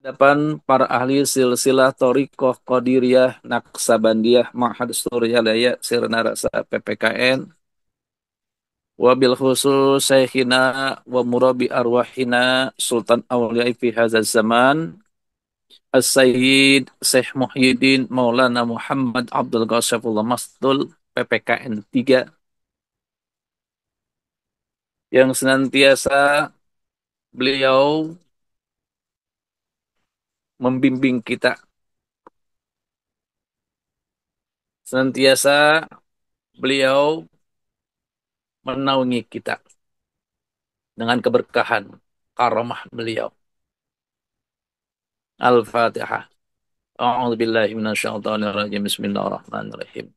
Depan para ahli silsilah Thoriqoh Qadiriyah Naksabandiyah Ma'had Suryalaya Sirna Rasa PPKN wabil khusus Syekhina wa murabi arwahina Sultan Aulia fi hadzal zaman As-Sayyid Syekh Muhyiddin Maulana Muhammad Abdul Ghasifullah Mastul PPKN 3 yang senantiasa beliau membimbing kita, senantiasa beliau menaungi kita dengan keberkahan karamah beliau. Al-Fatihah. A'udzu billahi minasyaitonir rajim. Bismillahirrahmanirrahim.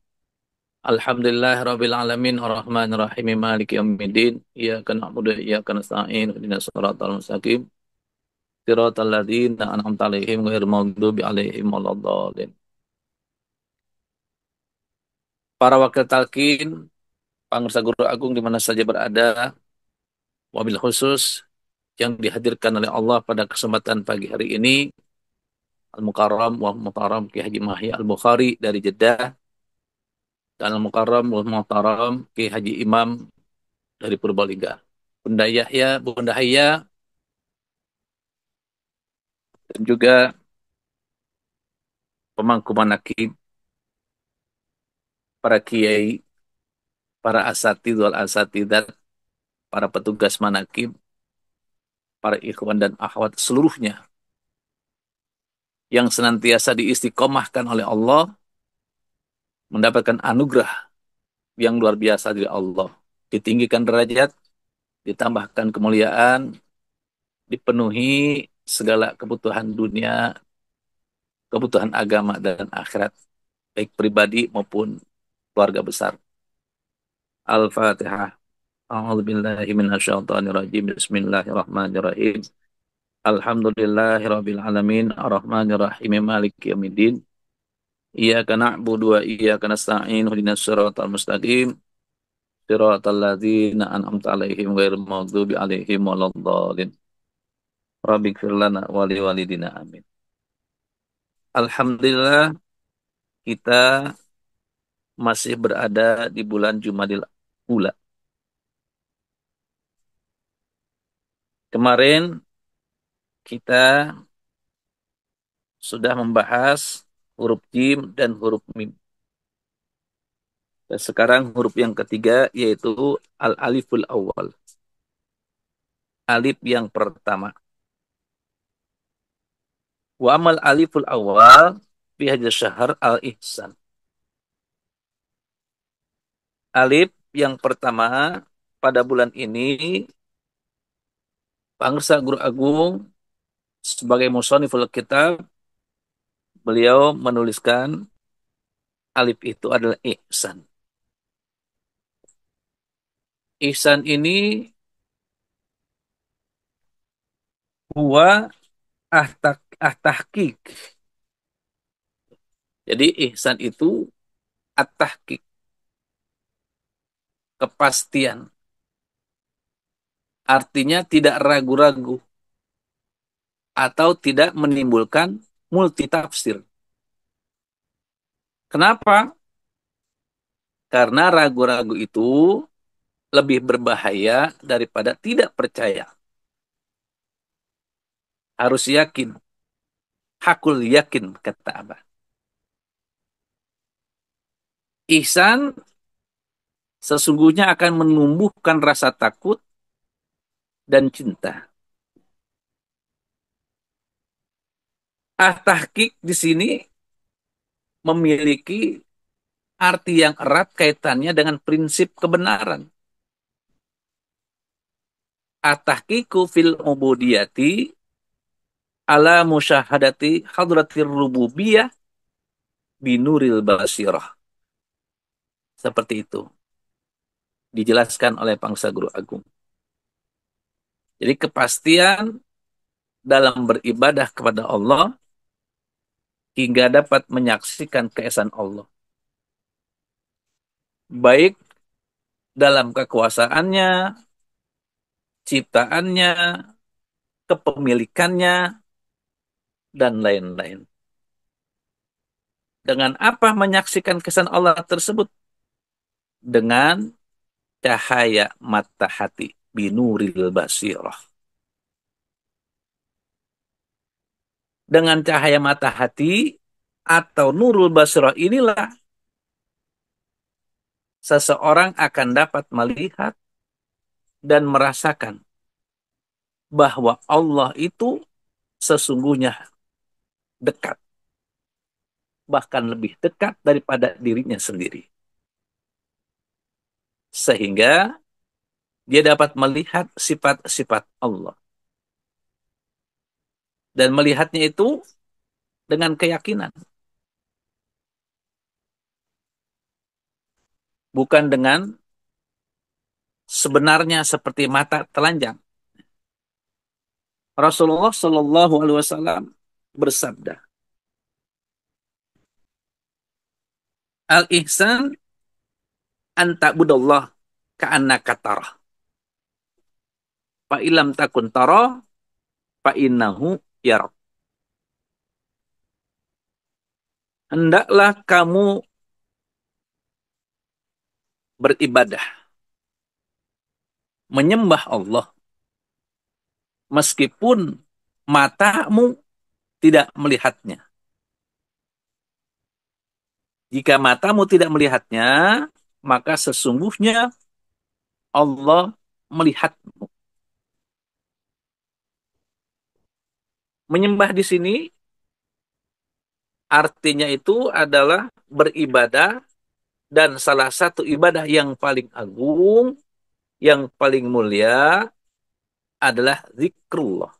Alhamdulillah rabbil alamin arrahmanir rahim maliki yaumiddin. Iyyaka na'budu wa iyyaka nasta'in. Ihdinas siratal mustaqim. Siratal ladzina an'amta 'alaihim ghairil maghdubi 'alaihim waladdallin. Para wakil talqin, Pangursa Guru Agung di mana saja berada, wabil khusus yang dihadirkan oleh Allah pada kesempatan pagi hari ini, Al-Mukarram wa Muhtaram Ki Haji Mahya Al-Bukhari dari Jeddah, dan Al-Mukarram wa Muhtaram Ki Haji Imam dari Purbalingga. Bunda Yahya, Bunda Hayya, dan juga pemangku manakib, para kiai, para asatidz wal asatidat, para petugas manakib, para ikhwan dan akhwat seluruhnya yang senantiasa diistiqomahkan oleh Allah, mendapatkan anugerah yang luar biasa dari Allah, ditinggikan derajat, ditambahkan kemuliaan, dipenuhi segala kebutuhan dunia, kebutuhan agama dan akhirat, baik pribadi maupun keluarga besar. Al-Fatihah. A'udzu billahi minasyaitonir rajim. Bismillahirrahmanirrahim. Alhamdulillahirabbil alamin arrahmanir rahim maliki yaumiddin. Iyyaka na'budu wa iyyaka nasta'in. Ihdinas siratal mustaqim. Siratal ladzina an'amta 'alaihim ghairil maghdubi 'alaihim waladdallin. Rabbighfir lana wa liwalidina amin. Alhamdulillah kita masih berada di bulan Jumadil Ula. Kemarin kita sudah membahas huruf jim dan huruf mim. Dan sekarang huruf yang ketiga yaitu al-aliful awal. Alif yang pertama. Wa amal aliful awal fi hadzal syahr al-ihsan. Alif yang pertama pada bulan ini Pangursa Guru Agung sebagai musanniful kitab, beliau menuliskan alif itu adalah ihsan. Ihsan ini huwa at-tahqiq. Jadi ihsan itu at-tahqiq, kepastian. Artinya tidak ragu-ragu atau tidak menimbulkan multitafsir. Kenapa? Karena ragu-ragu itu lebih berbahaya daripada tidak percaya. Harus yakin. Hakul yakin, kata Abah. Ihsan sesungguhnya akan menumbuhkan rasa takut dan cinta. Tahqiq di sini memiliki arti yang erat kaitannya dengan prinsip kebenaran. Tahqiqu fil ubudiyati ala musyahadati hadratir rububiyah binuril basirah. Seperti itu dijelaskan oleh Pangsa Guru Agung. Jadi kepastian dalam beribadah kepada Allah hingga dapat menyaksikan keesaan Allah. Baik dalam kekuasaannya, ciptaannya, kepemilikannya, dan lain-lain. Dengan apa menyaksikan kesan Allah tersebut? Dengan cahaya mata hati, binuril basirah. Dengan cahaya mata hati atau nurul basirah inilah seseorang akan dapat melihat dan merasakan bahwa Allah itu sesungguhnya dekat, bahkan lebih dekat daripada dirinya sendiri. Sehingga dia dapat melihat sifat-sifat Allah. Dan melihatnya itu dengan keyakinan. Bukan dengan sebenarnya seperti mata telanjang. Rasulullah Shallallahu Alaihi Wasallam bersabda, Al-ihsan anta budallah ka'annaka tarah. Fa ilam takun tarah, fa innahu yarah. Hendaklah kamu beribadah, menyembah Allah, meskipun matamu tidak melihatnya. Jika matamu tidak melihatnya, maka sesungguhnya Allah melihatmu. Menyembah di sini artinya itu adalah beribadah, dan salah satu ibadah yang paling agung, yang paling mulia adalah zikrullah.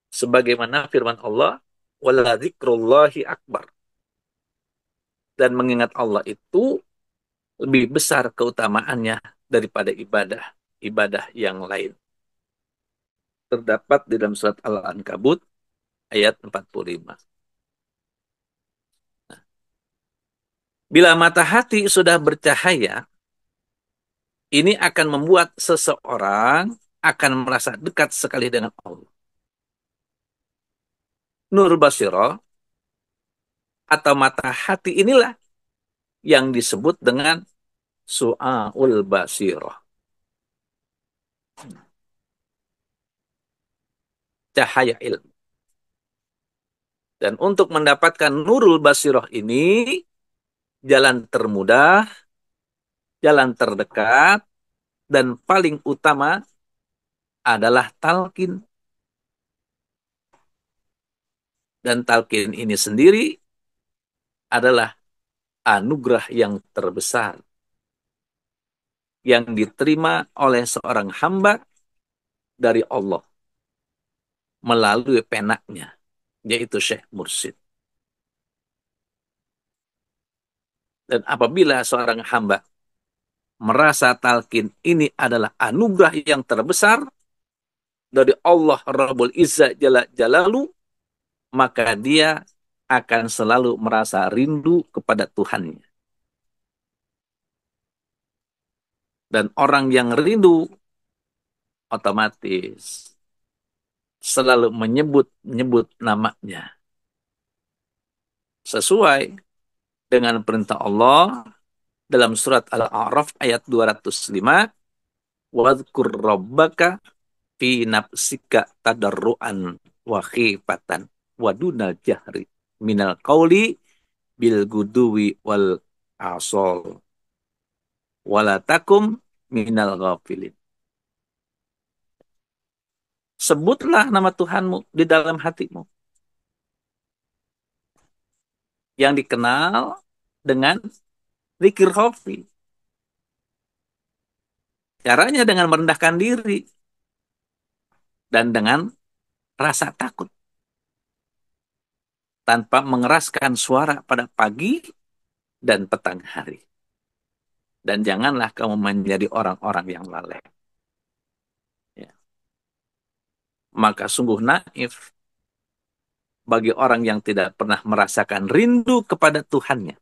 Sebagaimana firman Allah, wala zikrullahi akbar. Dan mengingat Allah itu lebih besar keutamaannya daripada ibadah yang lain. Terdapat di dalam surat Al-Ankabut ayat 45. Bila mata hati sudah bercahaya, ini akan membuat seseorang akan merasa dekat sekali dengan Allah. Nur basirah atau mata hati inilah yang disebut dengan su'aul basirah. Cahaya ilmu. Dan untuk mendapatkan nurul basirah ini, jalan termudah, jalan terdekat, dan paling utama adalah talqin. Dan talqin ini sendiri adalah anugerah yang terbesar yang diterima oleh seorang hamba dari Allah melalui penaknya, yaitu Syekh Mursyid. Dan apabila seorang hamba merasa talqin ini adalah anugerah yang terbesar dari Allah Rabbul Izzah Jalla Jalalu, maka dia akan selalu merasa rindu kepada Tuhannya. Dan orang yang rindu otomatis selalu menyebut namanya. Sesuai dengan perintah Allah dalam surat Al-A'raf ayat 205, wadhkur rabbaka fi nafsika tadarruan wa khifatan wa dunal jahri minal qauli bil guduwi wal asol wala takum minal ghafilin. Sebutlah nama Tuhanmu di dalam hatimu, yang dikenal dengan zikir khafi. Caranya dengan merendahkan diri dan dengan rasa takut, tanpa mengeraskan suara pada pagi dan petang hari. Dan janganlah kamu menjadi orang-orang yang lalai. Ya. Maka sungguh naif bagi orang yang tidak pernah merasakan rindu kepada Tuhannya.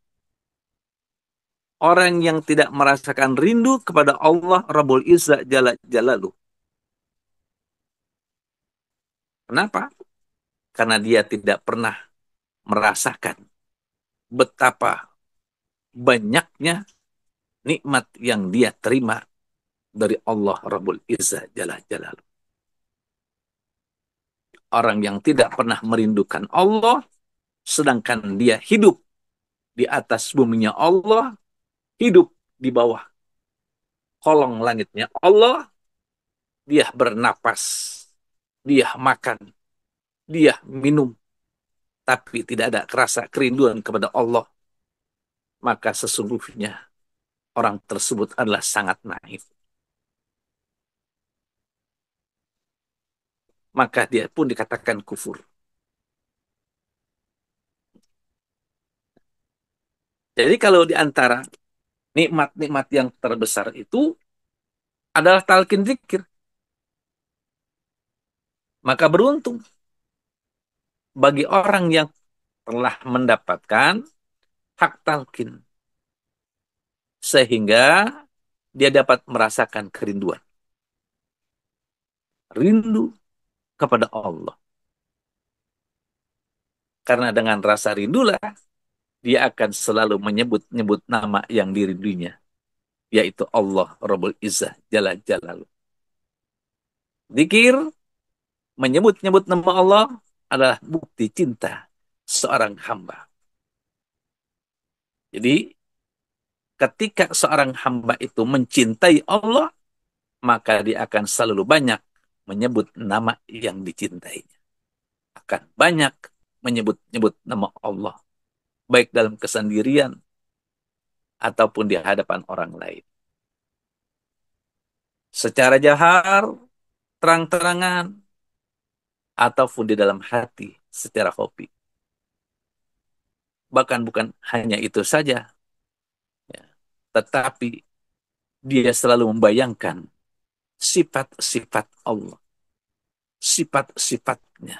Orang yang tidak merasakan rindu kepada Allah Rabbul Izzah Jalla Jalaluh. Kenapa? karena dia tidak pernah merasakan betapa banyaknya nikmat yang dia terima dari Allah Rabbul Izzah Jalla Jalaluh. Orang yang tidak pernah merindukan Allah, sedangkan dia hidup di atas buminya Allah, hidup di bawah kolong langitnya Allah, dia bernapas, dia makan, dia minum, tapi tidak ada rasa kerinduan kepada Allah, maka sesungguhnya orang tersebut adalah sangat naif. Maka dia pun dikatakan kufur. Jadi kalau di antara nikmat-nikmat yang terbesar itu adalah talqin zikir, maka beruntung bagi orang yang telah mendapatkan hak talqin, sehingga dia dapat merasakan kerinduan. Rindu kepada Allah. Karena dengan rasa rindulah, dia akan selalu menyebut-nyebut nama yang dirinduinya, yaitu Allah Rabbul Izzah Jalla Jalaluh. Zikir, menyebut-nyebut nama Allah adalah bukti cinta seorang hamba. Jadi, ketika seorang hamba itu mencintai Allah, maka dia akan selalu banyak menyebut nama yang dicintainya. Akan banyak menyebut-nyebut nama Allah, baik dalam kesendirian ataupun di hadapan orang lain. Secara jahar, terang-terangan, ataupun di dalam hati secara hobi. Bahkan bukan hanya itu saja, ya, tetapi dia selalu membayangkan sifat-sifat Allah, sifat-sifatnya.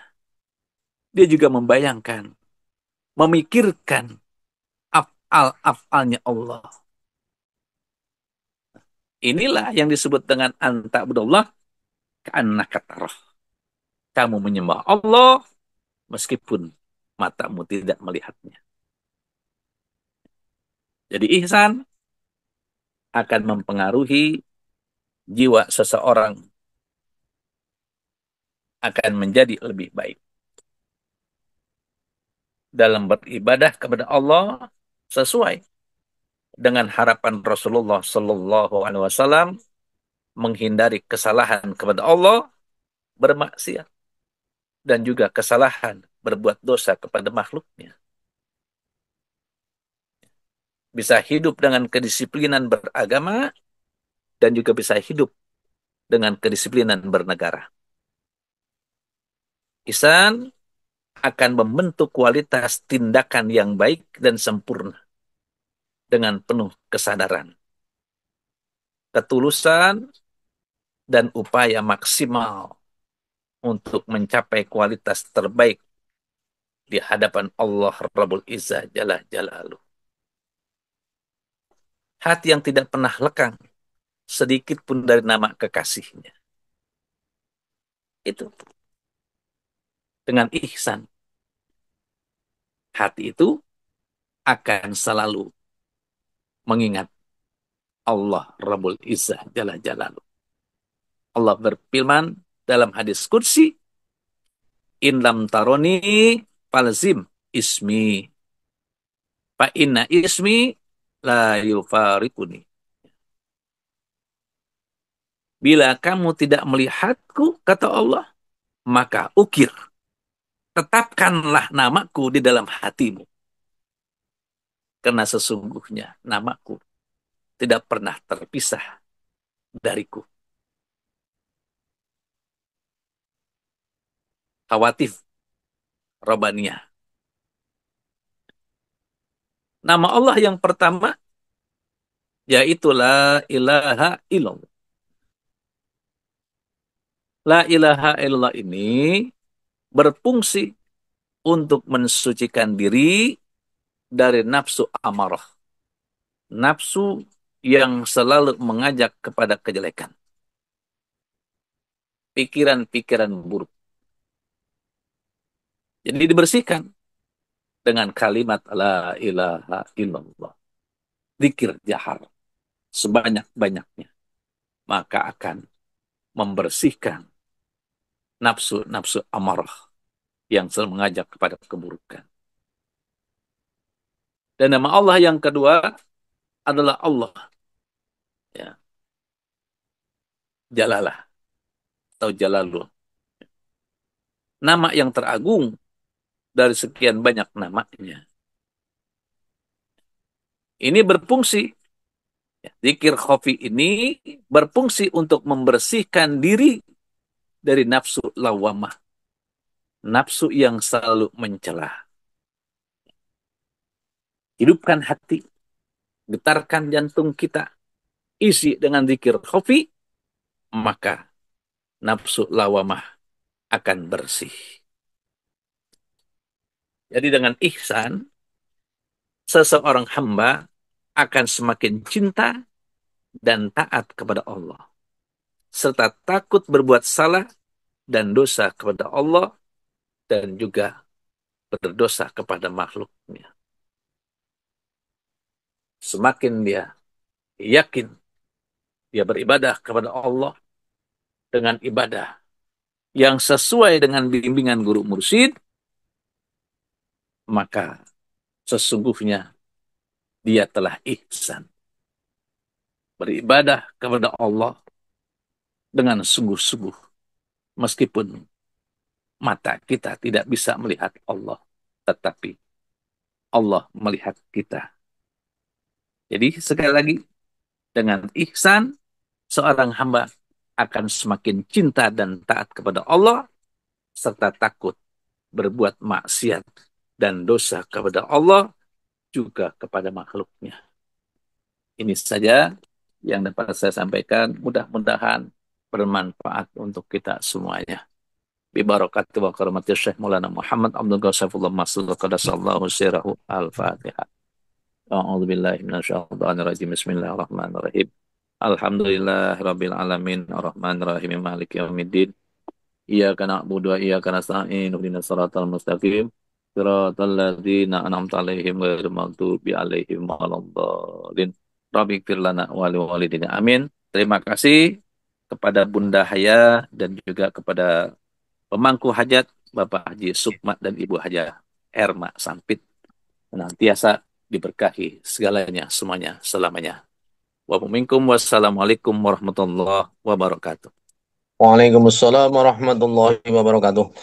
Dia juga membayangkan, memikirkan af'al-af'alnya Allah. Inilah yang disebut dengan anta'budallah ka'annaka tarah. Kamu menyembah Allah meskipun matamu tidak melihatnya. Jadi ihsan akan mempengaruhi jiwa seseorang, akan menjadi lebih baik dalam beribadah kepada Allah sesuai dengan harapan Rasulullah Sallallahu Alaihi Wasallam, menghindari kesalahan kepada Allah, bermaksiat, dan juga kesalahan berbuat dosa kepada makhluknya. Bisa hidup dengan kedisiplinan beragama dan juga bisa hidup dengan kedisiplinan bernegara. Ihsan akan membentuk kualitas tindakan yang baik dan sempurna dengan penuh kesadaran, ketulusan, dan upaya maksimal untuk mencapai kualitas terbaik di hadapan Allah Rabbul Izzah Jalla Jalaluh. Hati yang tidak pernah lekang sedikit pun dari nama kekasihnya. Itu dengan ihsan. Hati itu akan selalu mengingat Allah Rabbul Izzah Jalla Jalaluh. Allah berfirman dalam hadis Qudsi, In lam taroni falzim ismi. Fa inna ismi la yufarikuni. Bila kamu tidak melihatku, kata Allah, maka ukir. Tetapkanlah namaku di dalam hatimu. Karena sesungguhnya namaku tidak pernah terpisah dariku. Hawatif Rabaniyah. Nama Allah yang pertama yaitu La ilaha illallah. La ilaha illallah ini berfungsi untuk mensucikan diri dari nafsu amarah. Nafsu yang selalu mengajak kepada kejelekan. Pikiran-pikiran buruk. Jadi dibersihkan dengan kalimat la ilaha illallah. Zikir jahar sebanyak-banyaknya. Maka akan membersihkan nafsu-nafsu amarah yang selalu mengajak kepada keburukan. Dan nama Allah yang kedua adalah Allah, ya, Jalalah atau Jalalul. Nama yang teragung dari sekian banyak namanya. Ini berfungsi, ya, zikir khafi ini berfungsi untuk membersihkan diri dari nafsu lawamah, nafsu yang selalu mencela. Hidupkan hati, getarkan jantung kita, isi dengan zikir khafi, maka nafsu lawamah akan bersih. Jadi dengan ihsan, seseorang hamba akan semakin cinta dan taat kepada Allah, serta takut berbuat salah dan dosa kepada Allah, dan juga berdosa kepada makhluknya. Semakin dia yakin dia beribadah kepada Allah dengan ibadah yang sesuai dengan bimbingan guru mursyid, maka sesungguhnya dia telah ihsan. Beribadah kepada Allah dengan sungguh-sungguh, meskipun mata kita tidak bisa melihat Allah, tetapi Allah melihat kita. Jadi sekali lagi, dengan ihsan, seorang hamba akan semakin cinta dan taat kepada Allah, serta takut berbuat maksiat dan dosa kepada Allah, juga kepada makhluknya. Ini saja yang dapat saya sampaikan. Mudah-mudahan bermanfaat untuk kita semuanya. Bibarakati wa karamati Syekh Maulana Muhammad Abdul Ghafurullah Masud Qadasallahu sirahu al-Fatihah. A'udzu billahi minasyaitonir rajim. Bismillahirrahmanirrahim. Alhamdulillah rabbil alamin arrahmanir rahim maliki yaumiddin. Iyyaka na'budu wa iyyaka nasta'in ihdinas siratal mustaqim siratal ladzina an'amta 'alaihim ghairil maghdubi 'alaihim waladdallin. Rabbighfir lana wa liwalidina. Amin. Terima kasih kepada Bunda Haya dan juga kepada pemangku hajat Bapak Haji Sukma dan Ibu Haja Herma Sampit. Senantiasa diberkahi segalanya semuanya selamanya. Wassalamualaikum warahmatullahi wabarakatuh. Waalaikumsalam warahmatullahi wabarakatuh.